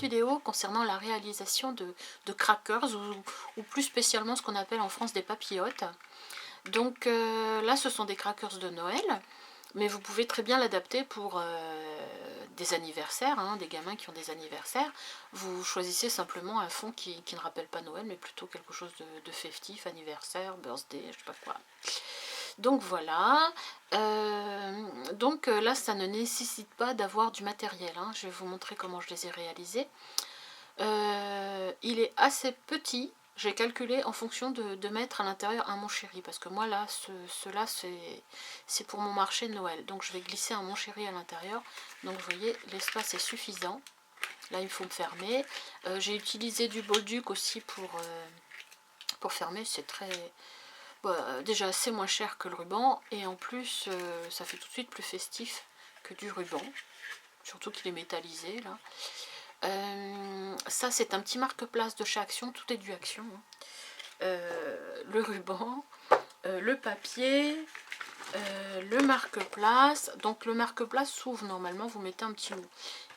vidéo concernant la réalisation de crackers ou plus spécialement ce qu'on appelle en France des papillotes. Donc là ce sont des crackers de Noël, mais vous pouvez très bien l'adapter pour des anniversaires, hein, des gamins qui ont des anniversaires. Vous choisissez simplement un fond qui ne rappelle pas Noël, mais plutôt quelque chose de festif, anniversaire, birthday, je sais pas quoi. Donc voilà, là ça ne nécessite pas d'avoir du matériel, hein. Je vais vous montrer comment je les ai réalisés. Il est assez petit, j'ai calculé en fonction de mettre à l'intérieur un mon chéri, parce que moi là, ceux-là c'est pour mon marché de Noël, donc je vais glisser un mon chéri à l'intérieur, donc vous voyez l'espace est suffisant. Là il faut me fermer, j'ai utilisé du Bolduc aussi pour fermer, c'est très... déjà c'est moins cher que le ruban et en plus ça fait tout de suite plus festif que du ruban, surtout qu'il est métallisé là. Ça c'est un petit marque-place de chez Action, tout est du Action, hein. Le ruban, le papier, le marque-place. Donc le marque-place s'ouvre normalement, vous mettez un petit mot.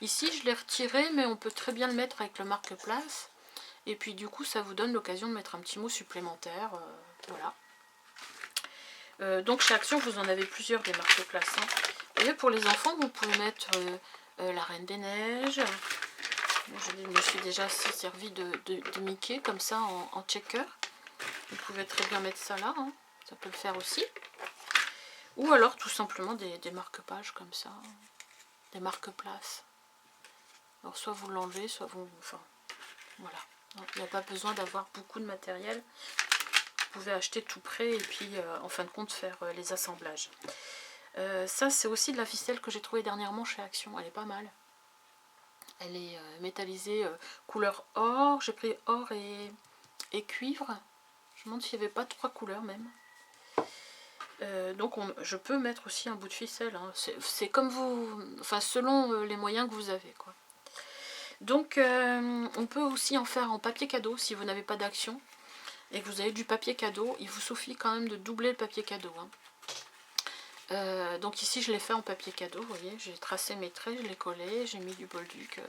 Ici je l'ai retiré, mais on peut très bien le mettre avec le marque-place et puis du coup ça vous donne l'occasion de mettre un petit mot supplémentaire, voilà. Donc chez Action vous en avez plusieurs des marque-places, hein. Vous voyez, pour les enfants vous pouvez mettre la Reine des Neiges. Je me suis déjà servi de Mickey comme ça en checker. Vous pouvez très bien mettre ça là, hein. Ça peut le faire aussi. Ou alors tout simplement des marque-pages comme ça, des marque-places. Alors soit vous l'enlevez, soit vous... Enfin, voilà. Il n'y a pas besoin d'avoir beaucoup de matériel. Vous pouvez acheter tout prêt et puis en fin de compte faire les assemblages. Ça c'est aussi de la ficelle que j'ai trouvée dernièrement chez Action, elle est pas mal. Elle est métallisée couleur or, j'ai pris or et cuivre. Je me demande s'il n'y avait pas 3 couleurs même. Donc je peux mettre aussi un bout de ficelle, hein. C'est comme vous, enfin selon les moyens que vous avez, quoi. Donc on peut aussi en faire en papier cadeau si vous n'avez pas d'Action et que vous avez du papier cadeau. Il vous suffit quand même de doubler le papier cadeau, hein. Donc ici je l'ai fait en papier cadeau, vous voyez, j'ai tracé mes traits, je l'ai collé, j'ai mis du Bolduc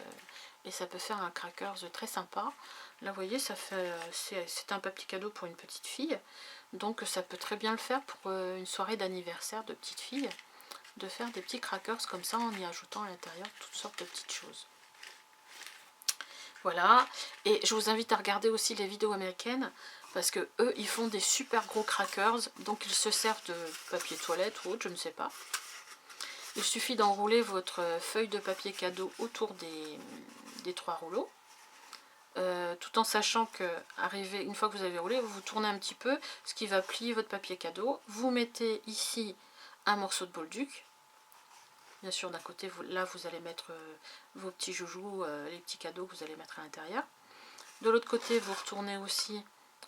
et ça peut faire un crackers très sympa. Là vous voyez, ça fait c'est un papier cadeau pour une petite fille, donc ça peut très bien le faire pour une soirée d'anniversaire de petite fille, de faire des petits crackers comme ça en y ajoutant à l'intérieur toutes sortes de petites choses. Voilà, et je vous invite à regarder aussi les vidéos américaines, parce que eux ils font des super gros crackers, donc ils se servent de papier toilette ou autre, je ne sais pas. Il suffit d'enrouler votre feuille de papier cadeau autour des 3 rouleaux, tout en sachant que une fois que vous avez roulé, vous tournez un petit peu, ce qui va plier votre papier cadeau. Vous mettez ici un morceau de Bolduc. Bien sûr, d'un côté, là vous allez mettre vos petits joujoux, les petits cadeaux que vous allez mettre à l'intérieur. De l'autre côté, vous retournez aussi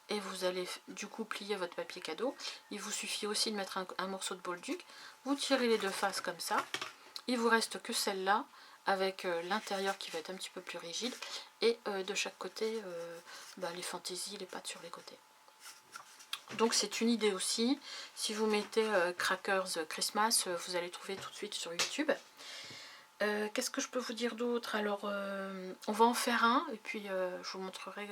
et vous allez du coup plier votre papier cadeau. Il vous suffit aussi de mettre un morceau de Bolduc. Vous tirez les deux faces comme ça. Il vous reste que celle-là avec l'intérieur qui va être un petit peu plus rigide et de chaque côté les fantaisies, les pattes sur les côtés. Donc c'est une idée aussi. Si vous mettez Crackers Christmas, vous allez trouver tout de suite sur YouTube. Qu'est-ce que je peux vous dire d'autre? Alors on va en faire un et puis je vous montrerai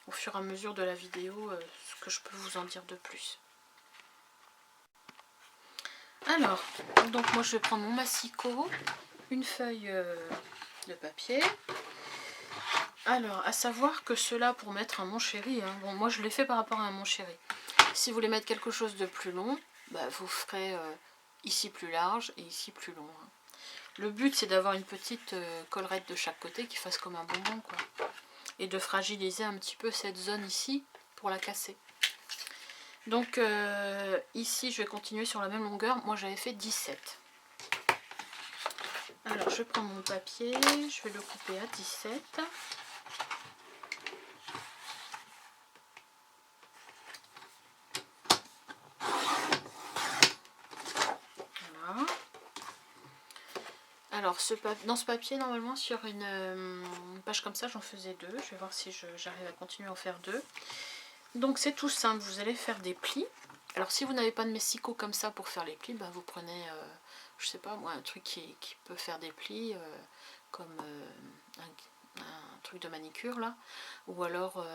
au fur et à mesure de la vidéo ce que je peux vous en dire de plus. Alors, donc moi je vais prendre mon massicot, une feuille de papier. Alors, à savoir que cela pour mettre un mon chéri, hein, bon moi je l'ai fait par rapport à un mon chéri. Si vous voulez mettre quelque chose de plus long, vous ferez ici plus large et ici plus long, hein. Le but c'est d'avoir une petite collerette de chaque côté qui fasse comme un bonbon, quoi. Et de fragiliser un petit peu cette zone ici pour la casser. Donc ici je vais continuer sur la même longueur. Moi j'avais fait 17. Alors je prends mon papier, je vais le couper à 17. Voilà. Alors dans ce papier, normalement sur une page comme ça j'en faisais 2. Je vais voir si j'arrive à continuer à en faire 2. Donc c'est tout simple, vous allez faire des plis. Alors si vous n'avez pas de messicot comme ça pour faire les plis, vous prenez, je sais pas moi, un truc qui peut faire des plis, comme un truc de manicure là, ou alors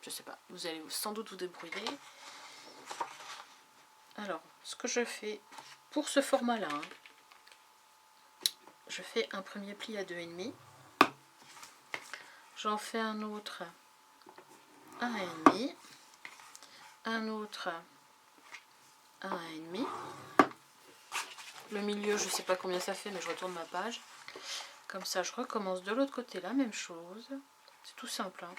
je sais pas, vous allez sans doute vous débrouiller. Alors ce que je fais pour ce format là, hein, je fais un premier pli à 2,5, j'en fais un autre à 1,5, un autre à 1,5. Le milieu, je sais pas combien ça fait, mais je retourne ma page. Comme ça, je recommence de l'autre côté la même chose. C'est tout simple. Hein.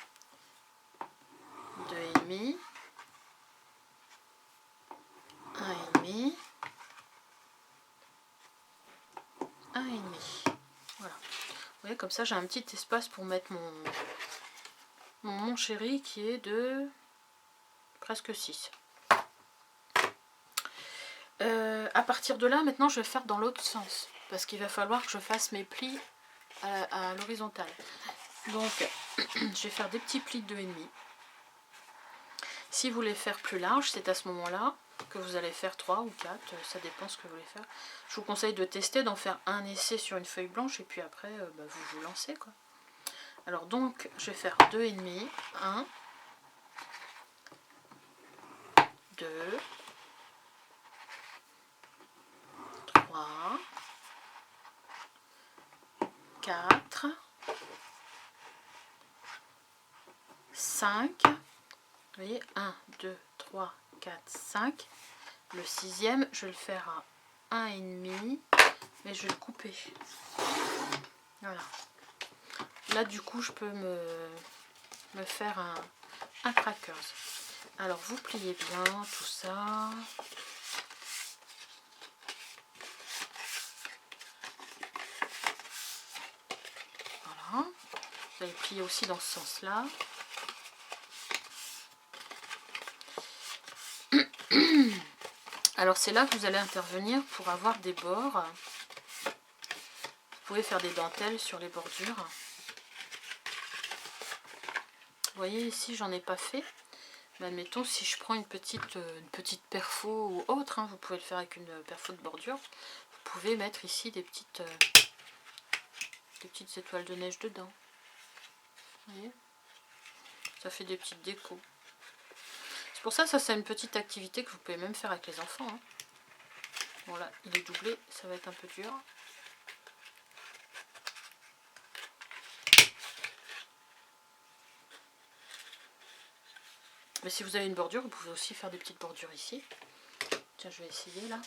2,5, 1,5, 1,5. Voilà. Vous voyez, comme ça, j'ai un petit espace pour mettre mon chéri qui est de presque 6. À partir de là, maintenant, je vais faire dans l'autre sens. Parce qu'il va falloir que je fasse mes plis à l'horizontale. Donc, je vais faire des petits plis de 2,5. Si vous voulez faire plus large, c'est à ce moment-là que vous allez faire 3 ou 4, ça dépend ce que vous voulez faire. Je vous conseille de tester, d'en faire un essai sur une feuille blanche et puis après, vous vous lancez, quoi. Alors donc, je vais faire 2,5, 1, 2, 3, 4, 5, vous voyez, 1, 2, 3, 4, 5. Le sixième, je vais le faire à 1,5, mais je vais le couper. Voilà. Là, du coup, je peux me faire un crackers. Alors, vous pliez bien tout ça. Voilà. Vous allez plier aussi dans ce sens-là. Alors, c'est là que vous allez intervenir pour avoir des bords. Vous pouvez faire des dentelles sur les bordures. Vous voyez, ici, j'en ai pas fait. Mais admettons, si je prends une petite perfo ou autre, hein, vous pouvez le faire avec une perfo de bordure, vous pouvez mettre ici des petites étoiles de neige dedans. Vous voyez, ça fait des petites décos. C'est pour ça, c'est une petite activité que vous pouvez même faire avec les enfants. Hein. Bon là, il est doublé, ça va être un peu dur. Mais si vous avez une bordure, vous pouvez aussi faire des petites bordures ici. Tiens, je vais essayer là.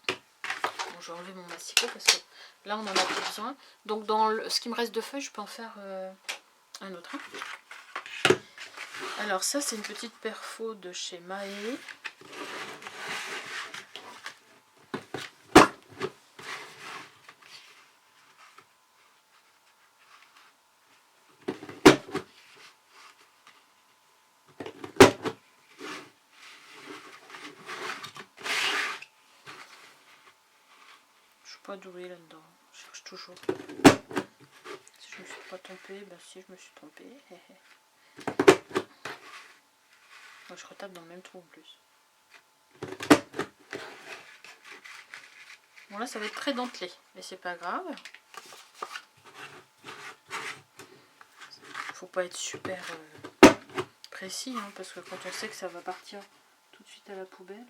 Bon, je vais enlever mon massicot parce que là, on en a plus besoin. Donc, dans ce qui me reste de feuilles, je peux en faire un autre. Hein. Alors, ça, c'est une petite perfo de chez Mahé. Pas douée là-dedans, je cherche toujours. Si je me suis pas trompée, ben si je me suis trompée. Moi je retape dans le même trou en plus. Bon là ça va être très dentelé, mais c'est pas grave. Faut pas être super précis, hein, parce que quand on sait que ça va partir tout de suite à la poubelle.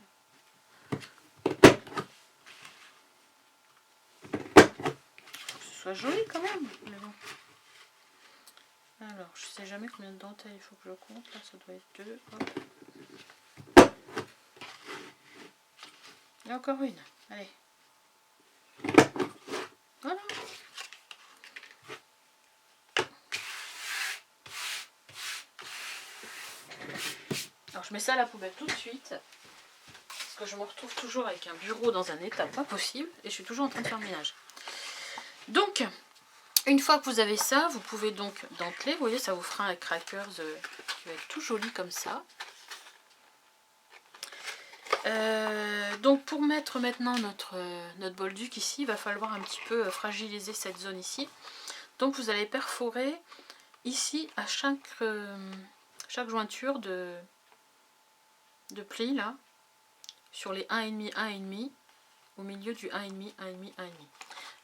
Soit joli quand même, mais bon. Alors, je sais jamais combien de dentelles il faut que je compte. Là, ça doit être 2. Hop. Et encore une. Allez. Voilà. Alors, je mets ça à la poubelle tout de suite. Parce que je me retrouve toujours avec un bureau dans un état pas possible. Et je suis toujours en train de faire le ménage. Donc, une fois que vous avez ça, vous pouvez donc denteler. Vous voyez, ça vous fera un crackers qui va être tout joli comme ça. Donc pour mettre maintenant notre bolduc ici, il va falloir un petit peu fragiliser cette zone ici. Donc vous allez perforer ici à chaque jointure de pli là, sur les 1,5, 1,5, au milieu du 1,5, 1,5, 1,5.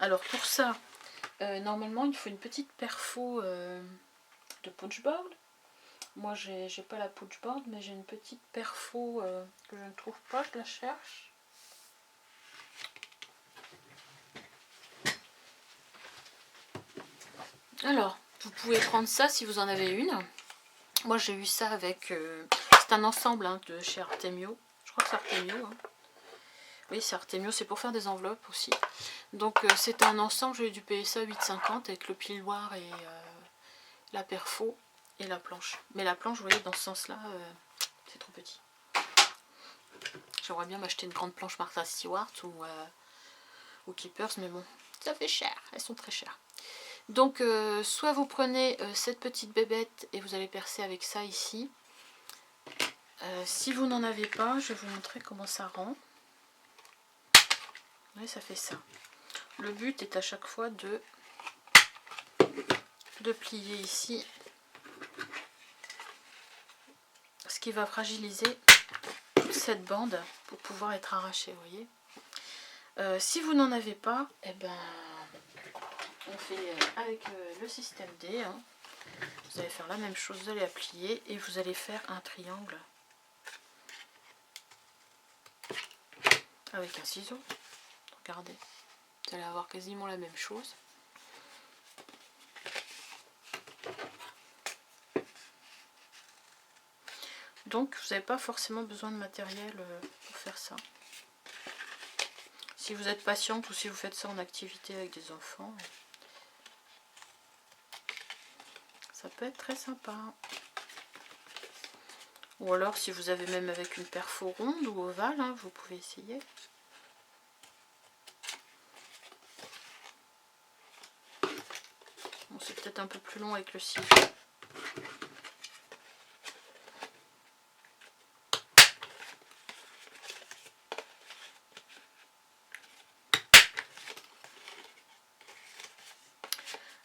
Alors pour ça, Normalement il faut une petite perfo de punchboard. Moi j'ai pas la punchboard, mais j'ai une petite perfo que je ne trouve pas, je la cherche. Alors, vous pouvez prendre ça si vous en avez une. Moi j'ai eu ça avec... c'est un ensemble hein, de chez Artemio. Je crois que c'est Artemio. Hein. Oui, c'est Artemio, c'est pour faire des enveloppes aussi. Donc c'est un ensemble, j'ai eu du PSA 850 avec le piloir et la perfo et la planche. Mais la planche, vous voyez, dans ce sens-là, c'est trop petit. J'aimerais bien m'acheter une grande planche Martha Stewart ou Keepers, mais bon, ça fait cher, elles sont très chères. Donc soit vous prenez cette petite bébête et vous allez percer avec ça ici. Si vous n'en avez pas, je vais vous montrer comment ça rend. Oui, ça fait ça. Le but est à chaque fois de plier ici, ce qui va fragiliser cette bande pour pouvoir être arrachée, vous voyez. Si vous n'en avez pas, eh ben, on fait avec le système D. Hein. Vous allez faire la même chose, vous allez la plier et vous allez faire un triangle avec un ciseau. Regardez, vous allez avoir quasiment la même chose. Donc vous n'avez pas forcément besoin de matériel pour faire ça. Si vous êtes patiente ou si vous faites ça en activité avec des enfants, ça peut être très sympa. Ou alors si vous avez même avec une perfo ronde ou ovale, hein, vous pouvez essayer. Bon, c'est peut-être un peu plus long avec le ciseau.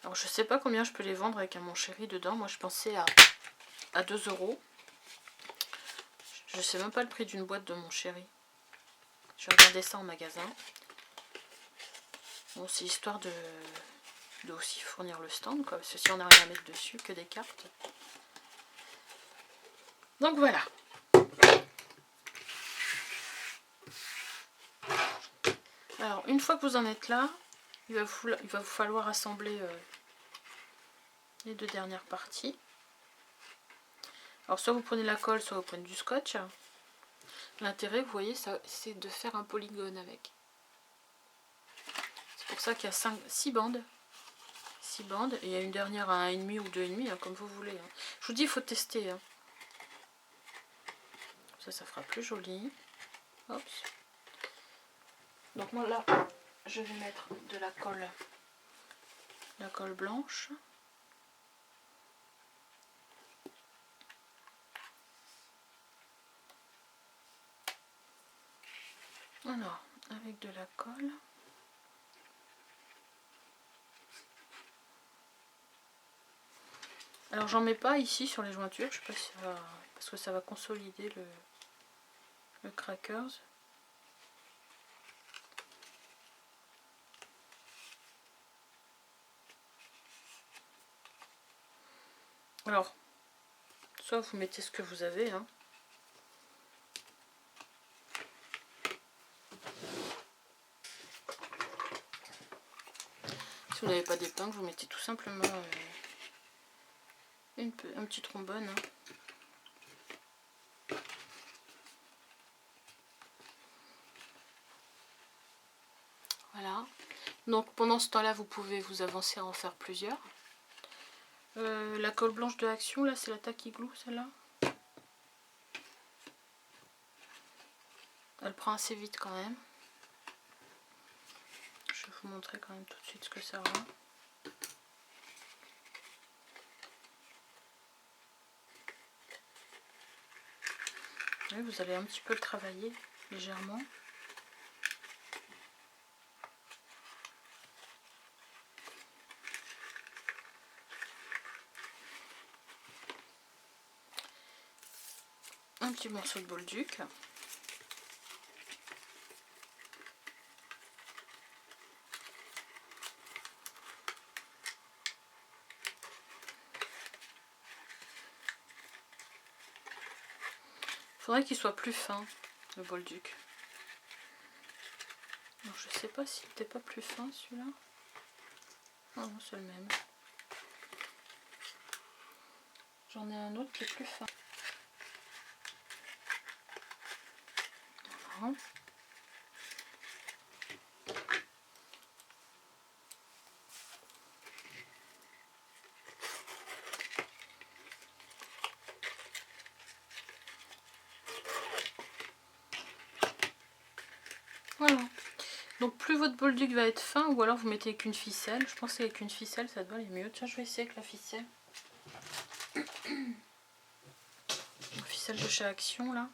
Alors je sais pas combien je peux les vendre avec un Mon Chéri dedans. Moi je pensais à 2 €. Je sais même pas le prix d'une boîte de Mon Chéri. Je regardais ça en magasin. Bon, c'est histoire de aussi fournir le stand, quoi. Parce que si on n'a rien à mettre dessus, que des cartes. Donc voilà. Alors une fois que vous en êtes là, il va vous falloir assembler les deux dernières parties. Alors soit vous prenez la colle, soit vous prenez du scotch. L'intérêt, vous voyez, c'est de faire un polygone avec. C'est pour ça qu'il y a 6 bandes. 6 bandes, et il y a une dernière à 1,5 ou 2,5, hein, comme vous voulez. Hein. Je vous dis, il faut tester. Hein. Ça fera plus joli. Hop. Donc moi là, je vais mettre de la colle blanche. Alors, avec de la colle. Alors j'en mets pas ici sur les jointures, je sais pas si ça va, parce que ça va consolider le crackers. Alors, soit vous mettez ce que vous avez, hein. Si vous n'avez pas d'épingle, vous mettez tout simplement un petit trombone. Hein. Voilà. Donc pendant ce temps-là, vous pouvez vous avancer à en faire plusieurs. La colle blanche de Action, là, c'est la Tacky Glue, celle-là. Elle prend assez vite quand même. Je vais vous montrer quand même tout de suite ce que ça rend. Oui, vous allez un petit peu le travailler légèrement. Un petit morceau de bolduc. Faudrait qu'il soit plus fin, le Bolduc. Alors, je sais pas s'il n'était pas plus fin celui-là. Oh non, c'est le même. J'en ai un autre qui est plus fin. Voilà. Voilà. Donc plus votre Bolduc va être fin, ou alors vous mettez avec une ficelle. Je pense qu'avec une ficelle ça doit aller mieux. Tiens, je vais essayer avec la ficelle. Une ficelle de chez Action là.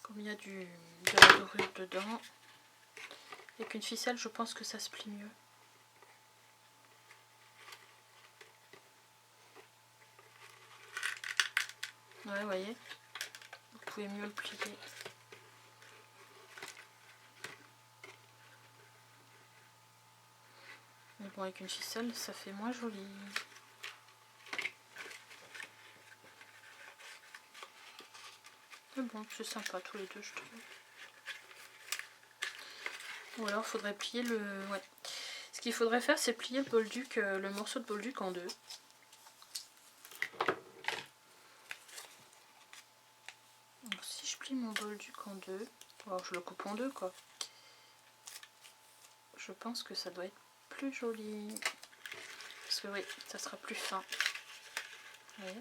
Comme il y a de la dorure dedans. Avec une ficelle je pense que ça se plie mieux. Ouais, vous voyez. Vous pouvez mieux le plier. Mais bon, avec une ficelle, ça fait moins joli. Mais bon, c'est sympa tous les deux, je trouve. Ou alors, il faudrait plier le... Ouais. Ce qu'il faudrait faire, c'est plier le Bolduc, le morceau de Bolduc en deux. Donc, si je plie mon Bolduc en deux, alors je le coupe en deux, quoi. Je pense que ça doit être plus joli. Parce que oui, ça sera plus fin. Vous voyez ?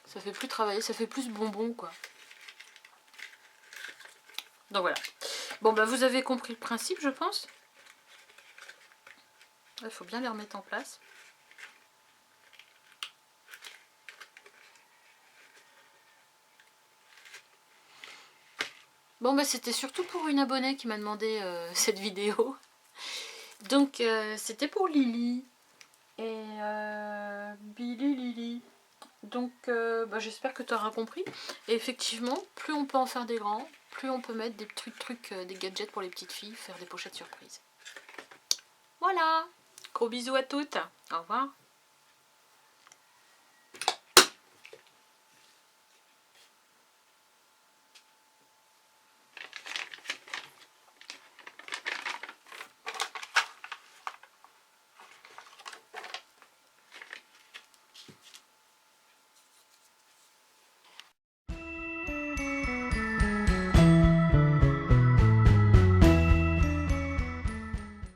Ça fait plus travailler, ça fait plus bonbon, quoi. Donc voilà. Bon, bah vous avez compris le principe, je pense. Il faut bien les remettre en place. Bon, bah c'était surtout pour une abonnée qui m'a demandé cette vidéo. Donc c'était pour Lily. Et Billy Lily. Donc bah, j'espère que tu auras compris. Et effectivement, plus on peut en faire des grands, plus on peut mettre des trucs, des gadgets pour les petites filles, faire des pochettes surprises. Voilà. Gros bisous à toutes. Au revoir.